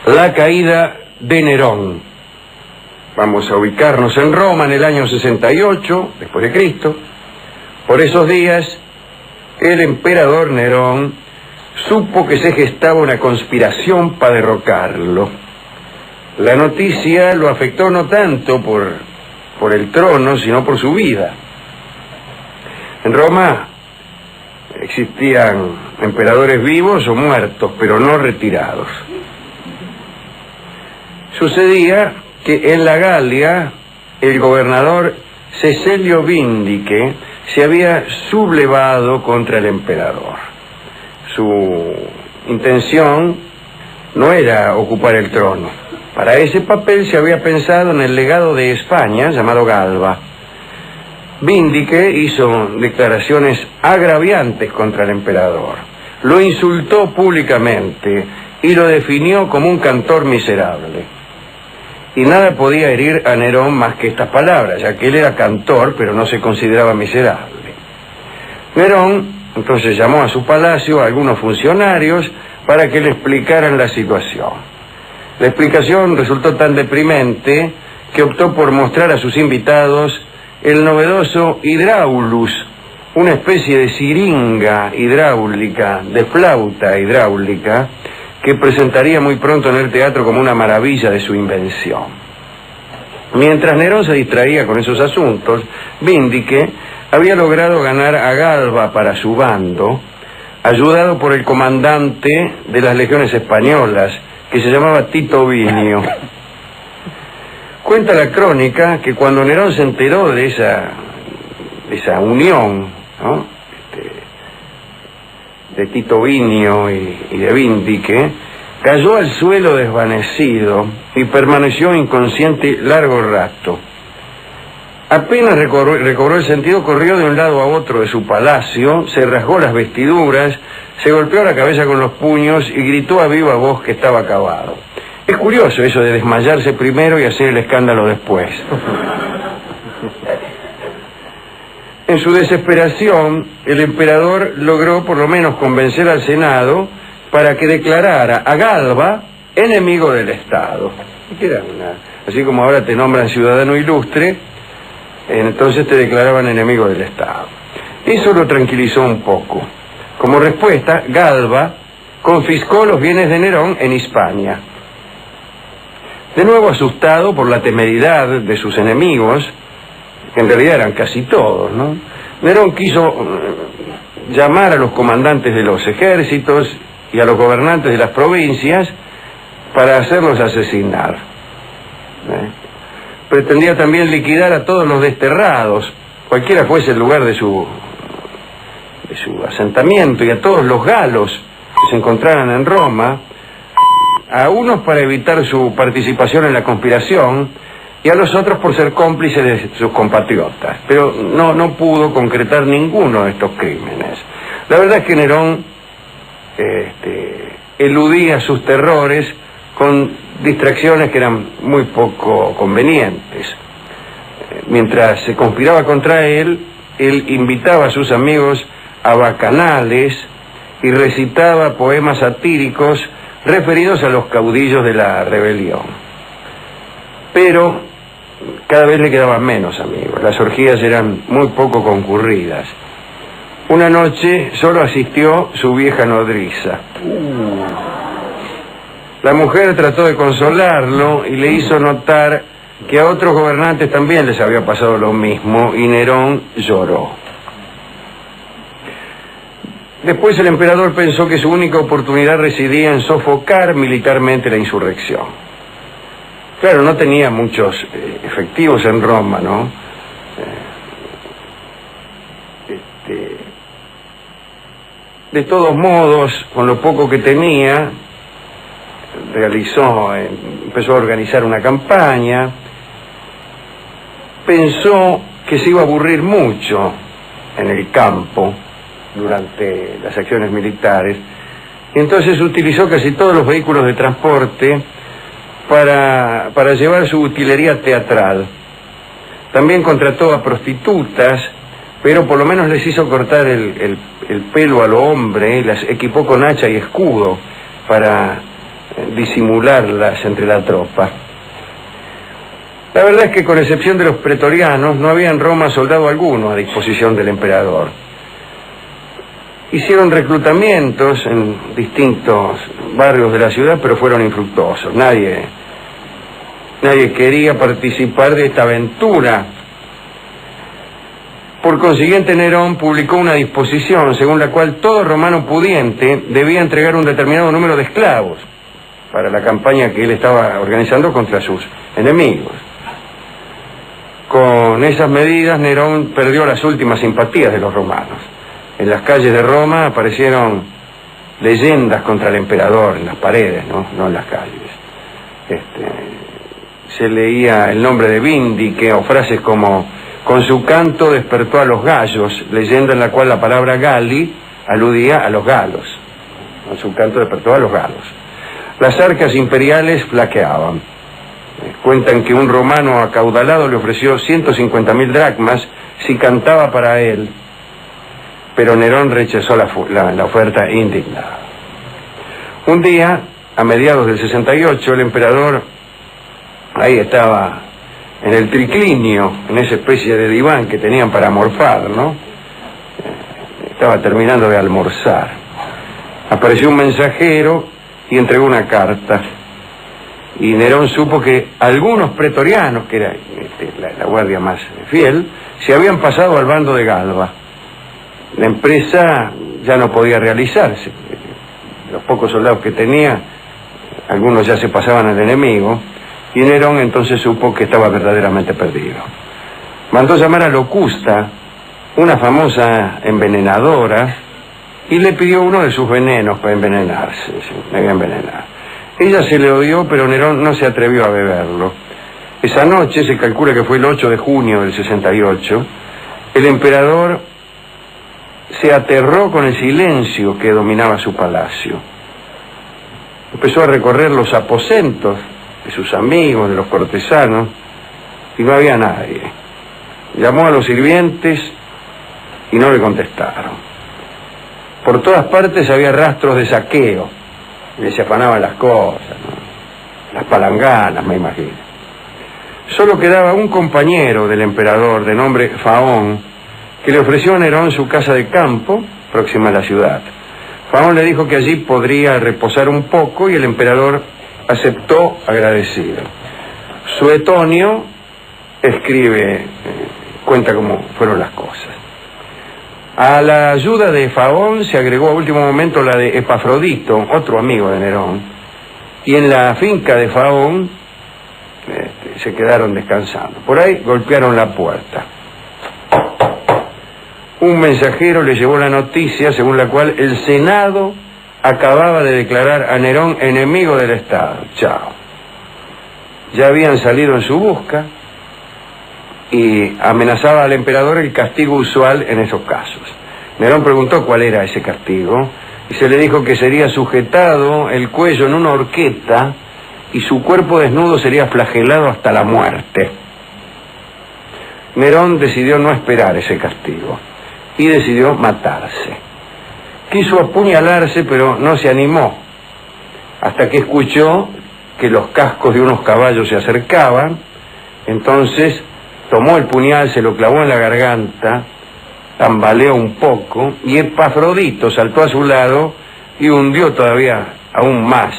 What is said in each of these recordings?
La caída de Nerón. Vamos a ubicarnos en Roma en el año 68 después de Cristo. Por esos días, el emperador Nerón supo que se gestaba una conspiración para derrocarlo. La noticia lo afectó no tanto por el trono, sino por su vida. En Roma existían emperadores vivos o muertos, pero no retirados. Sucedía que en la Galia el gobernador Cecilio Vindice se había sublevado contra el emperador. Su intención no era ocupar el trono. Para ese papel se había pensado en el legado de España, llamado Galba. Vindice hizo declaraciones agraviantes contra el emperador. Lo insultó públicamente y lo definió como un cantor miserable. Y nada podía herir a Nerón más que estas palabras, ya que él era cantor, pero no se consideraba miserable. Nerón entonces llamó a su palacio a algunos funcionarios para que le explicaran la situación. La explicación resultó tan deprimente que optó por mostrar a sus invitados el novedoso Hydraulus, una especie de siringa hidráulica, de flauta hidráulica, que presentaría muy pronto en el teatro como una maravilla de su invención. Mientras Nerón se distraía con esos asuntos, Vindice había logrado ganar a Galba para su bando, ayudado por el comandante de las legiones españolas, que se llamaba Tito Vinio. Cuenta la crónica que cuando Nerón se enteró de esa unión, ¿no?, de Tito Vinio y de Vindice, cayó al suelo desvanecido y permaneció inconsciente largo rato. Apenas recobró el sentido, corrió de un lado a otro de su palacio, se rasgó las vestiduras, se golpeó la cabeza con los puños y gritó a viva voz que estaba acabado. Es curioso eso de desmayarse primero y hacer el escándalo después. En su desesperación, el emperador logró por lo menos convencer al Senado para que declarara a Galba enemigo del Estado. Así como ahora te nombran ciudadano ilustre, entonces te declaraban enemigo del Estado. Eso lo tranquilizó un poco. Como respuesta, Galba confiscó los bienes de Nerón en Hispania. De nuevo asustado por la temeridad de sus enemigos, que en realidad eran casi todos, ¿no?, Nerón quiso llamar a los comandantes de los ejércitos y a los gobernantes de las provincias para hacerlos asesinar. Pretendía también liquidar a todos los desterrados, cualquiera fuese el lugar de su asentamiento, y a todos los galos que se encontraran en Roma, a unos para evitar su participación en la conspiración y a los otros por ser cómplices de sus compatriotas. Pero no pudo concretar ninguno de estos crímenes. La verdad es que Nerón eludía sus terrores con distracciones que eran muy poco convenientes. Mientras se conspiraba contra él invitaba a sus amigos a bacanales y recitaba poemas satíricos referidos a los caudillos de la rebelión. Pero cada vez le quedaban menos amigos, las orgías eran muy poco concurridas. Una noche solo asistió su vieja nodriza. La mujer trató de consolarlo y le hizo notar que a otros gobernantes también les había pasado lo mismo, y Nerón lloró. Después el emperador pensó que su única oportunidad residía en sofocar militarmente la insurrección. Claro, no tenía muchos efectivos en Roma, ¿no? De todos modos, con lo poco que tenía, empezó a organizar una campaña. Pensó que se iba a aburrir mucho en el campo durante las acciones militares, y entonces utilizó casi todos los vehículos de transporte para llevar su utilería teatral. También contrató a prostitutas, pero por lo menos les hizo cortar el pelo a lo hombre, las equipó con hacha y escudo para disimularlas entre la tropa. La verdad es que, con excepción de los pretorianos, no había en Roma soldado alguno a disposición del emperador. Hicieron reclutamientos en distintos barrios de la ciudad, pero fueron infructuosos. Nadie quería participar de esta aventura. Por consiguiente, Nerón publicó una disposición según la cual todo romano pudiente debía entregar un determinado número de esclavos para la campaña que él estaba organizando contra sus enemigos. Con esas medidas, Nerón perdió las últimas simpatías de los romanos. En las calles de Roma aparecieron leyendas contra el emperador, en las paredes, no en las calles. Se leía el nombre de Vindique, o frases como: con su canto despertó a los gallos, leyenda en la cual la palabra Galli aludía a los galos. Con su canto despertó a los galos. Las arcas imperiales flaqueaban. Cuentan que un romano acaudalado le ofreció 150.000 dracmas si cantaba para él, pero Nerón rechazó la oferta indignado. Un día, a mediados del 68, el emperador, ahí estaba en el triclinio, en esa especie de diván que tenían para morfar, ¿no? Estaba terminando de almorzar. Apareció un mensajero y entregó una carta. Y Nerón supo que algunos pretorianos, que era la guardia más fiel, se habían pasado al bando de Galba. La empresa ya no podía realizarse. Los pocos soldados que tenía, algunos ya se pasaban al enemigo, y Nerón entonces supo que estaba verdaderamente perdido. Mandó llamar a Locusta, una famosa envenenadora, y le pidió uno de sus venenos para envenenarse. Me voy a envenenar. Ella se le dio, pero Nerón no se atrevió a beberlo. Esa noche, se calcula que fue el 8 de junio del 68, el emperador se aterró con el silencio que dominaba su palacio. Empezó a recorrer los aposentos de sus amigos, de los cortesanos, y no había nadie. Llamó a los sirvientes y no le contestaron. Por todas partes había rastros de saqueo, y se afanaban las cosas, ¿no? Las palanganas, me imagino. Solo quedaba un compañero del emperador, de nombre Faón, que le ofreció a Nerón su casa de campo, próxima a la ciudad. Faón le dijo que allí podría reposar un poco, y el emperador aceptó agradecido. Suetonio escribe, cuenta cómo fueron las cosas. A la ayuda de Faón se agregó a último momento la de Epafrodito, otro amigo de Nerón, y en la finca de Faón se quedaron descansando. Por ahí golpearon la puerta. Un mensajero le llevó la noticia según la cual el Senado acababa de declarar a Nerón enemigo del Estado. Chao. Ya habían salido en su busca y amenazaba al emperador el castigo usual en esos casos. Nerón preguntó cuál era ese castigo y se le dijo que sería sujetado el cuello en una horqueta y su cuerpo desnudo sería flagelado hasta la muerte. Nerón decidió no esperar ese castigo y decidió matarse. Quiso apuñalarse, pero no se animó, hasta que escuchó que los cascos de unos caballos se acercaban. Entonces tomó el puñal, se lo clavó en la garganta, tambaleó un poco, y Epafrodito saltó a su lado y hundió todavía aún más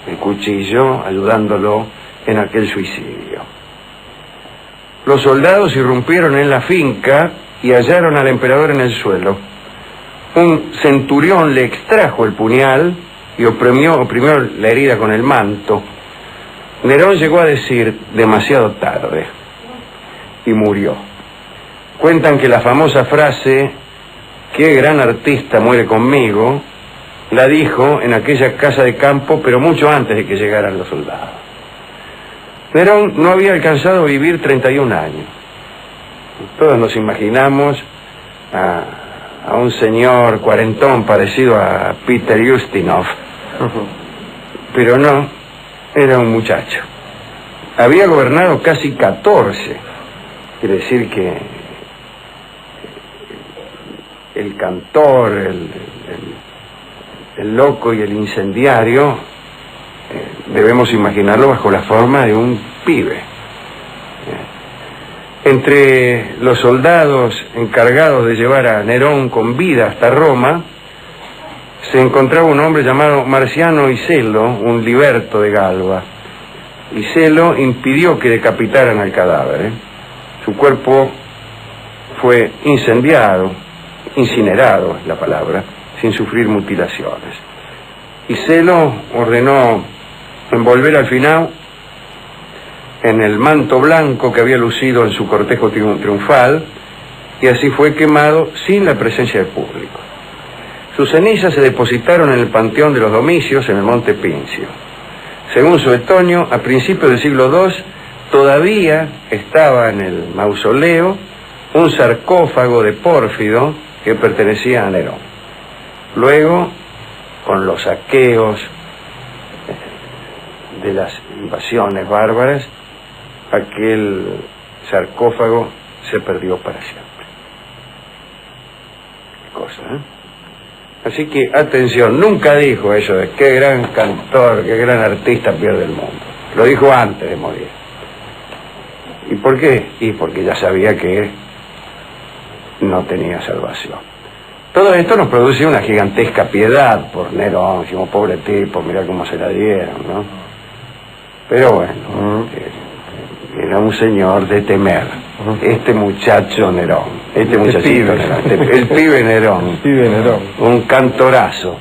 el cuchillo, ayudándolo en aquel suicidio. Los soldados irrumpieron en la finca y hallaron al emperador en el suelo. Un centurión le extrajo el puñal y oprimió la herida con el manto. Nerón llegó a decir: demasiado tarde, y murió. Cuentan que la famosa frase "qué gran artista muere conmigo" la dijo en aquella casa de campo, pero mucho antes de que llegaran los soldados. Nerón no había alcanzado a vivir 31 años. Todos nos imaginamos a un señor cuarentón parecido a Peter Ustinov, pero no, era un muchacho. Había gobernado casi 14, quiere decir que el cantor, el loco y el incendiario debemos imaginarlo bajo la forma de un pibe. Entre los soldados encargados de llevar a Nerón con vida hasta Roma, se encontraba un hombre llamado Marciano Iselo, un liberto de Galba. Iselo impidió que decapitaran al cadáver. Su cuerpo fue incendiado, incinerado es la palabra, sin sufrir mutilaciones. Iselo ordenó envolver al final en el manto blanco que había lucido en su cortejo triunfal, y así fue quemado sin la presencia del público. Sus cenizas se depositaron en el Panteón de los Domicios, en el Monte Pincio. Según Suetonio, a principios del siglo II, todavía estaba en el mausoleo un sarcófago de pórfido que pertenecía a Nerón. Luego, con los saqueos de las invasiones bárbaras, aquel sarcófago se perdió para siempre. Qué cosa, ¿eh? Así que, atención, nunca dijo eso de qué gran cantor, qué gran artista pierde el mundo. Lo dijo antes de morir. ¿Y por qué? Y porque ya sabía que no tenía salvación. Todo esto nos produce una gigantesca piedad por Nerón. Decimos, pobre tipo, mirá cómo se la dieron, ¿no? Pero bueno, era un señor de temer. Este muchacho Nerón, este muchachito Nerón, el pibe Nerón. El pibe Nerón. Un cantorazo.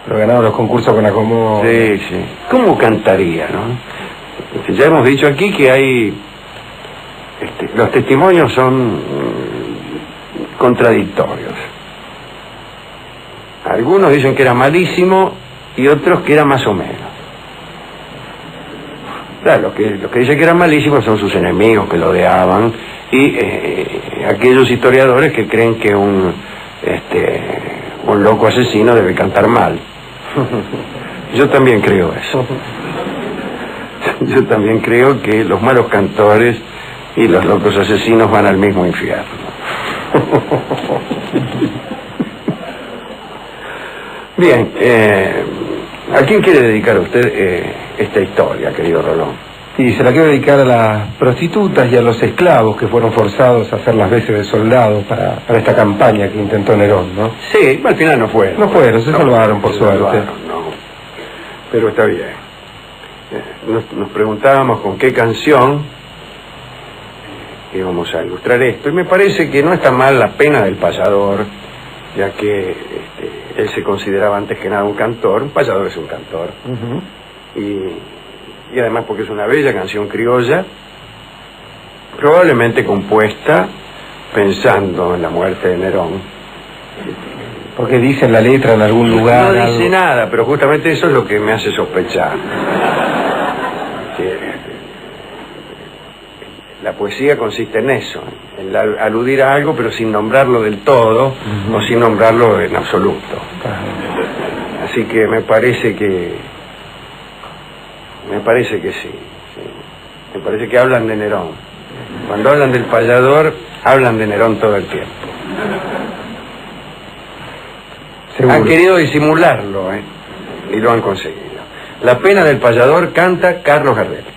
Pero ganaba los concursos con acomodo. Sí, sí. ¿Cómo cantaría, no? Ya hemos dicho aquí que hay... los testimonios son contradictorios. Algunos dicen que era malísimo y otros que era más o menos. Claro, los que dicen que era malísimo son sus enemigos que lo odiaban y aquellos historiadores que creen que un loco asesino debe cantar mal. Yo también creo eso. Yo también creo que los malos cantores y los locos asesinos van al mismo infierno. Bien, ¿a quién quiere dedicar usted esta historia, querido Rolón? Y se la quiero dedicar a las prostitutas y a los esclavos que fueron forzados a hacer las veces de soldados para esta campaña que intentó Nerón, ¿no? Sí, al final no fueron. No fueron, se salvaron por suerte. No. Pero está bien. Nos preguntábamos con qué canción íbamos a ilustrar esto, y me parece que no está mal La pena del payador, ya que él se consideraba antes que nada un cantor. Un payador es un cantor. Y además porque es una bella canción criolla, probablemente compuesta pensando en la muerte de Nerón. Porque dice en la letra en algún lugar... No dice nada, pero justamente eso es lo que me hace sospechar. La poesía consiste en eso, en aludir a algo pero sin nombrarlo del todo, o sin nombrarlo en absoluto. Así que me parece que sí. Me parece que hablan de Nerón. Cuando hablan del payador, hablan de Nerón todo el tiempo. Seguro. Han querido disimularlo, y lo han conseguido. La pena del payador canta Carlos Gardel.